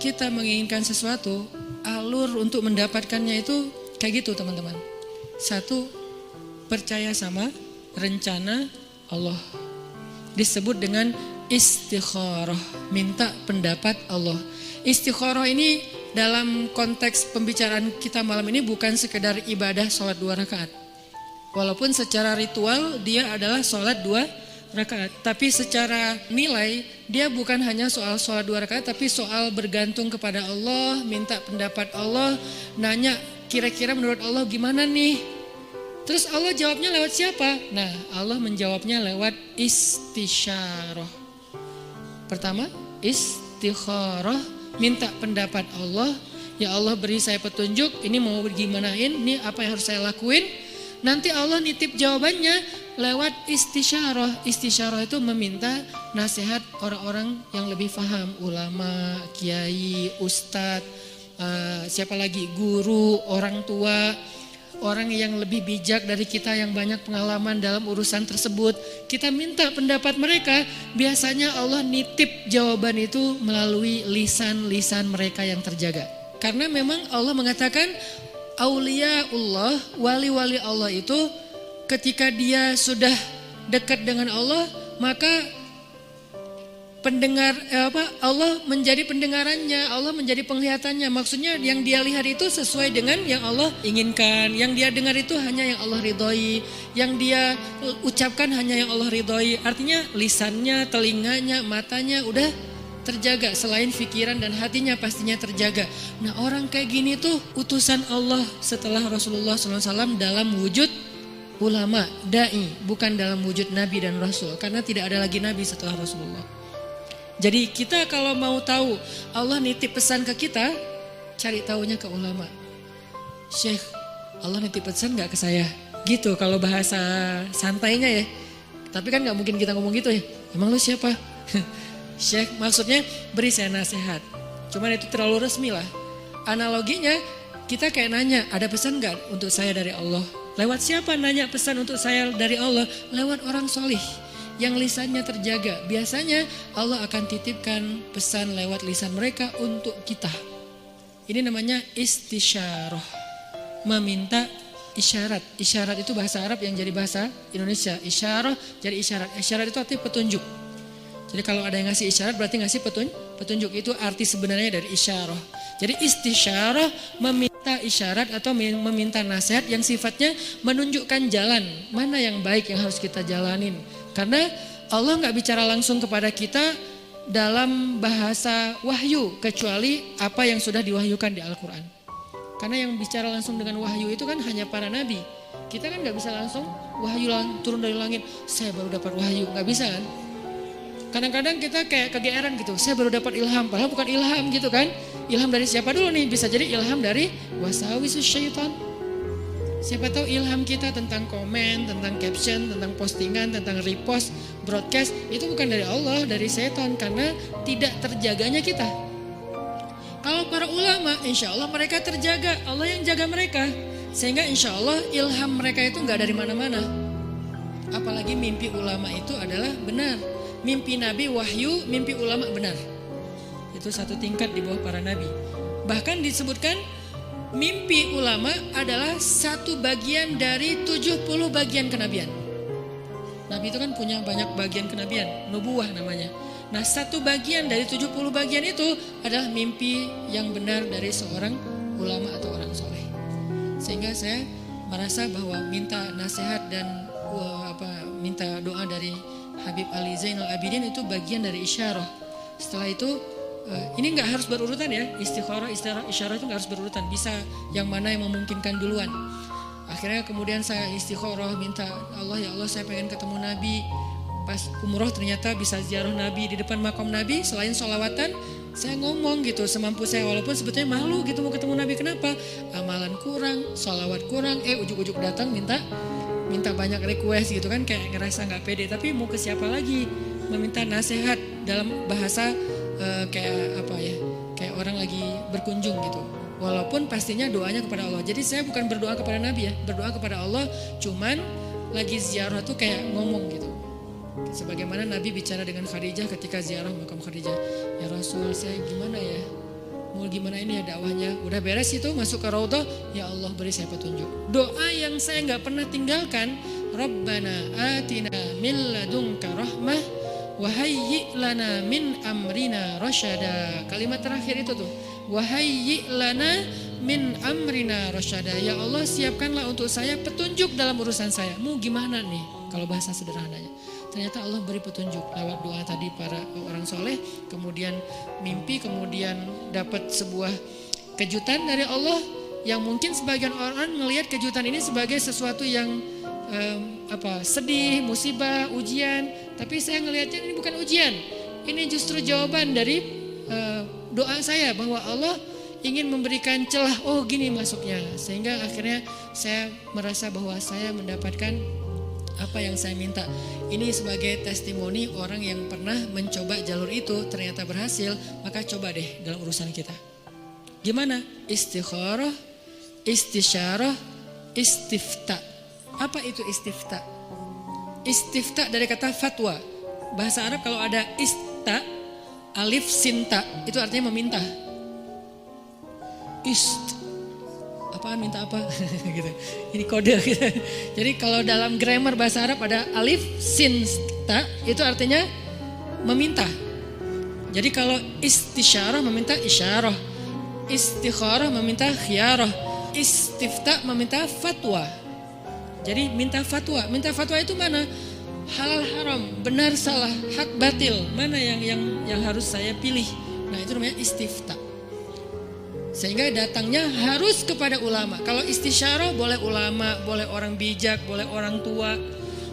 kita menginginkan sesuatu, alur untuk mendapatkannya itu kayak gitu teman-teman. Satu, percaya sama rencana Allah. Disebut dengan istikharah, minta pendapat Allah. Istikharah ini dalam konteks pembicaraan kita malam ini bukan sekedar ibadah sholat 2 rakaat. Walaupun secara ritual dia adalah sholat 2 rakaat, tapi secara nilai dia bukan hanya soal sholat 2 rakaat, tapi soal bergantung kepada Allah, minta pendapat Allah, nanya kira-kira menurut Allah gimana nih. Terus Allah jawabnya lewat siapa? Nah, Allah menjawabnya lewat istisyarah. Pertama, istikharah, minta pendapat Allah. Ya Allah, beri saya petunjuk, ini mau gimanain, ini apa yang harus saya lakuin. Nanti Allah nitip jawabannya lewat istisyarah. Istisyarah itu meminta nasihat orang-orang yang lebih paham, ulama, kiai, ustadz, siapa lagi, guru, orang tua, orang yang lebih bijak dari kita yang banyak pengalaman dalam urusan tersebut. Kita minta pendapat mereka, biasanya Allah nitip jawaban itu melalui lisan-lisan mereka yang terjaga. Karena memang Allah mengatakan auliaullah, wali-wali Allah itu ketika dia sudah dekat dengan Allah, maka Allah menjadi pendengarannya, Allah menjadi penglihatannya. Maksudnya yang dia lihat itu sesuai dengan yang Allah inginkan, yang dia dengar itu hanya yang Allah ridhoi, yang dia ucapkan hanya yang Allah ridhoi. Artinya lisannya, telinganya, matanya udah terjaga, selain pikiran dan hatinya pastinya terjaga. Nah, orang kayak gini tuh utusan Allah setelah Rasulullah SAW dalam wujud ulama, da'i, bukan dalam wujud nabi dan rasul, karena tidak ada lagi nabi setelah Rasulullah. Jadi kita kalau mau tahu Allah nitip pesan ke kita, cari tahunya ke ulama. Syekh, Allah nitip pesan gak ke saya? Gitu kalau bahasa santainya ya. Tapi kan gak mungkin kita ngomong gitu ya. Emang lu siapa? Syekh, maksudnya beri saya nasihat. Cuman itu terlalu resmi lah. Analoginya kita kayak nanya, ada pesan gak untuk saya dari Allah? Lewat siapa nanya pesan untuk saya dari Allah? Lewat orang solih yang lisannya terjaga. Biasanya Allah akan titipkan pesan lewat lisan mereka untuk kita. Ini namanya istisyarah, meminta isyarat. Isyarat itu bahasa Arab yang jadi bahasa Indonesia. Isyarah jadi isyarat. Isyarat itu arti petunjuk. Jadi kalau ada yang ngasih isyarat berarti ngasih petunjuk. Itu arti sebenarnya dari isyarah. Jadi istisyarah meminta isyarat atau meminta nasihat yang sifatnya menunjukkan jalan mana yang baik yang harus kita jalanin. Karena Allah gak bicara langsung kepada kita dalam bahasa wahyu kecuali apa yang sudah diwahyukan di Al-Quran. Karena yang bicara langsung dengan wahyu itu kan hanya para nabi. Kita kan gak bisa langsung wahyu turun dari langit, saya baru dapat wahyu, gak bisa kan. Kadang-kadang kita kayak kegeeran gitu, saya baru dapat ilham, padahal bukan ilham gitu kan. Ilham dari siapa dulu nih? Bisa jadi ilham dari wasawisus syaitan. Siapa tahu ilham kita tentang komen, tentang caption, tentang postingan, tentang repost, broadcast, itu bukan dari Allah, dari setan, karena tidak terjaganya kita. Kalau para ulama, insya Allah mereka terjaga, Allah yang jaga mereka. Sehingga insya Allah ilham mereka itu gak dari mana-mana. Apalagi mimpi ulama itu adalah benar. Mimpi Nabi wahyu, mimpi ulama benar. Itu satu tingkat di bawah para Nabi. Bahkan disebutkan mimpi ulama adalah satu bagian dari 70 bagian kenabian. Nabi itu kan punya banyak bagian kenabian, nubuwah namanya. Nah, satu bagian dari 70 bagian itu adalah mimpi yang benar dari seorang ulama atau orang soleh. Sehingga saya merasa bahwa minta nasihat dan minta doa dari Habib Ali Zainal Abidin itu bagian dari isyarah. Setelah itu ini nggak harus berurutan ya, istikharah, isyarah itu nggak harus berurutan, bisa yang mana yang memungkinkan duluan. Akhirnya kemudian saya istikharah, minta Allah, ya Allah saya pengen ketemu Nabi. Pas umroh ternyata bisa ziarah Nabi di depan makam Nabi. Selain sholawatan, saya ngomong gitu semampu saya, walaupun sebetulnya malu gitu mau ketemu Nabi. Kenapa? Amalan kurang, sholawat kurang, ujuk-ujuk datang minta banyak request gitu kan, kayak ngerasa nggak pede. Tapi mau ke siapa lagi? Meminta nasihat dalam bahasa kayak orang lagi berkunjung gitu. Walaupun pastinya doanya kepada Allah. Jadi saya bukan berdoa kepada Nabi ya, berdoa kepada Allah. Cuman lagi ziarah tuh kayak ngomong gitu. Sebagaimana Nabi bicara dengan Khadijah ketika ziarah makam Khadijah. Ya Rasul, saya gimana ya? mau gimana ini ya dakwahnya. Udah beres itu masuk ke raudhah, ya Allah beri saya petunjuk. Doa yang saya nggak pernah tinggalkan, Rabbana atina min ladunka rahmah wa hayyi' lana min amrina rasyada. Kalimat terakhir itu tuh, wa hayyi' lana min amrina rasyada. Ya Allah siapkanlah untuk saya petunjuk dalam urusan saya. Mau gimana nih kalau bahasa sederhananya. Ternyata Allah beri petunjuk lewat doa tadi para orang soleh, kemudian mimpi, kemudian dapat sebuah kejutan dari Allah yang mungkin sebagian orang melihat kejutan ini sebagai sesuatu yang sedih, musibah, ujian. Tapi saya ngelihatnya ini bukan ujian, ini justru jawaban dari doa saya bahwa Allah ingin memberikan celah. Oh gini masuknya, sehingga akhirnya saya merasa bahwa saya mendapatkan apa yang saya minta. Ini sebagai testimoni orang yang pernah mencoba jalur itu ternyata berhasil. Maka coba deh dalam urusan kita. Gimana? Istikharah, istisyarah, istifta. Apa itu istifta? Istifta dari kata fatwa. Bahasa Arab kalau ada ista, alif sinta, itu artinya meminta. Apaan minta apa gitu. Ini kode gitu. Jadi kalau dalam grammar bahasa Arab ada alif sin ta, itu artinya meminta. Jadi kalau istisyarah meminta isyarah, istikharah meminta khiyarah, istifta meminta fatwa. Jadi minta fatwa. Minta fatwa itu mana? Halal haram, benar salah, hak batil, mana yang harus saya pilih. Nah itu namanya istifta. Sehingga datangnya harus kepada ulama. Kalau istisyarah boleh ulama, boleh orang bijak, boleh orang tua,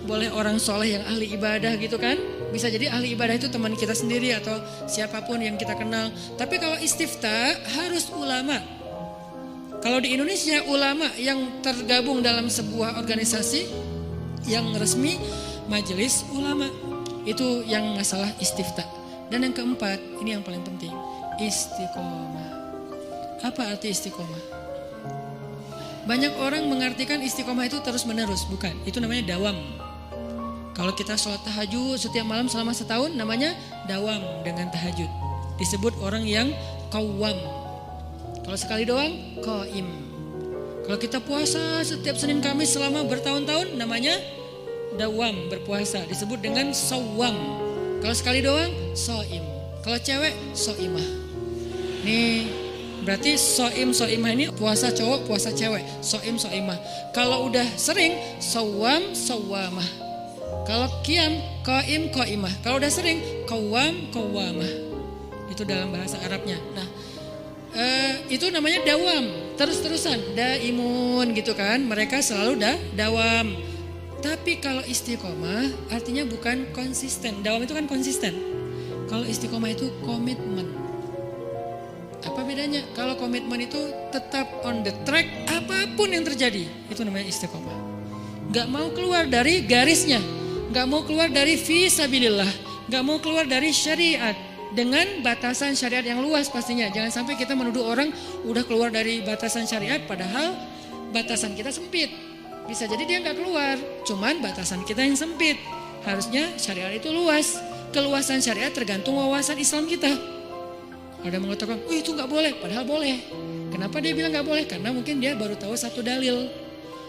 boleh orang soleh yang ahli ibadah gitu kan. Bisa jadi ahli ibadah itu teman kita sendiri atau siapapun yang kita kenal. Tapi kalau istifta harus ulama. Kalau di Indonesia ulama yang tergabung dalam sebuah organisasi yang resmi, majelis ulama. Itu yang masalah istifta. Dan yang keempat, ini yang paling penting, istiqomah. Apa arti istiqomah? Banyak orang mengartikan istiqomah itu terus menerus, bukan. Itu namanya dawam. Kalau kita sholat tahajud setiap malam selama setahun, namanya dawam dengan tahajud. Disebut orang yang qawwam. Kalau sekali doang, qaim. Kalau kita puasa setiap Senin Kamis selama bertahun-tahun, namanya dawam, berpuasa. Disebut dengan shawwam. Kalau sekali doang, shaim. Kalau cewek, shaimah. Nih berarti soimah ini puasa cowok, puasa cewek, soimah. Kalau udah sering, sawam, sawamah. Kalau qiyam, qaimah. Kalau udah sering, qawamah. Itu dalam bahasa Arabnya. Nah, itu namanya dawam, terus-terusan, daimun gitu kan. Mereka selalu dawam. Tapi kalau istiqomah artinya bukan konsisten. Dawam itu kan konsisten. Kalau istiqomah itu komitmen. Apa bedanya? Kalau komitmen itu tetap on the track apapun yang terjadi. Itu namanya istiqomah. Gak mau keluar dari garisnya. Gak mau keluar dari fisabilillah. Gak mau keluar dari syariat. Dengan batasan syariat yang luas pastinya. Jangan sampai kita menuduh orang udah keluar dari batasan syariat. Padahal batasan kita sempit. Bisa jadi dia gak keluar. Cuman batasan kita yang sempit. Harusnya syariat itu luas. Keluasan syariat tergantung wawasan Islam kita. Ada yang mengatakan, oh itu gak boleh, padahal boleh. Kenapa dia bilang gak boleh? Karena mungkin dia baru tahu satu dalil.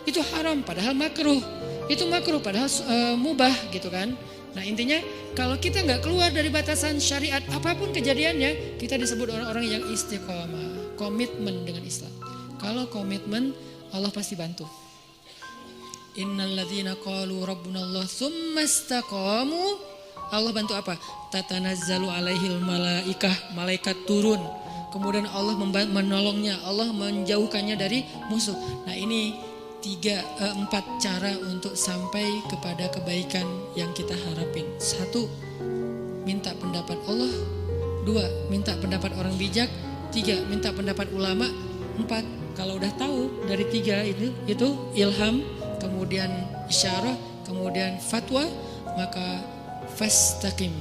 Itu haram, padahal makruh. Itu makruh, padahal mubah gitu kan. Nah intinya, kalau kita gak keluar dari batasan syariat, apapun kejadiannya, kita disebut orang-orang yang istiqomah. Komitmen dengan Islam. Kalau komitmen, Allah pasti bantu. Innalladzina qalu rabbunallah tsumma istaqamu. Allah bantu apa? Tatanazzalu alaihil malaikah, malaikat turun. Kemudian Allah menolongnya, Allah menjauhkannya dari musuh. Nah ini 4 cara untuk sampai kepada kebaikan yang kita harapin. 1, minta pendapat Allah. 2, minta pendapat orang bijak. 3, minta pendapat ulama. 4, kalau udah tahu dari 3 itu ilham, kemudian isyarah, kemudian fatwa, maka fastaqim.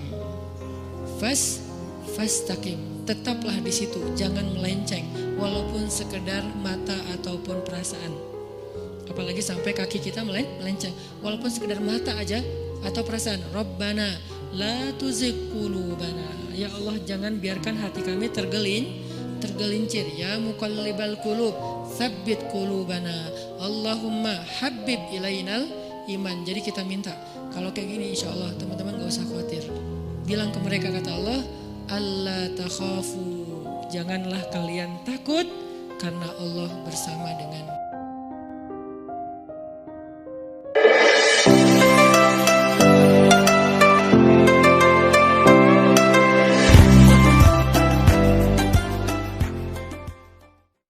Fastaqim. Tetaplah di situ, jangan melenceng walaupun sekedar mata ataupun perasaan. Apalagi sampai kaki kita melenceng, walaupun sekedar mata aja atau perasaan. Rabbana la tuzigh qulubana. Ya Allah, jangan biarkan hati kami tergelincir. Ya muqallibal qulub, tsabbit qulubana. Allahumma habib ilainal iman. Jadi kita minta, kalau kayak gini insya Allah teman-teman gak usah khawatir. Bilang ke mereka, kata Allah, Allah takhafu, janganlah kalian takut karena Allah bersama dengan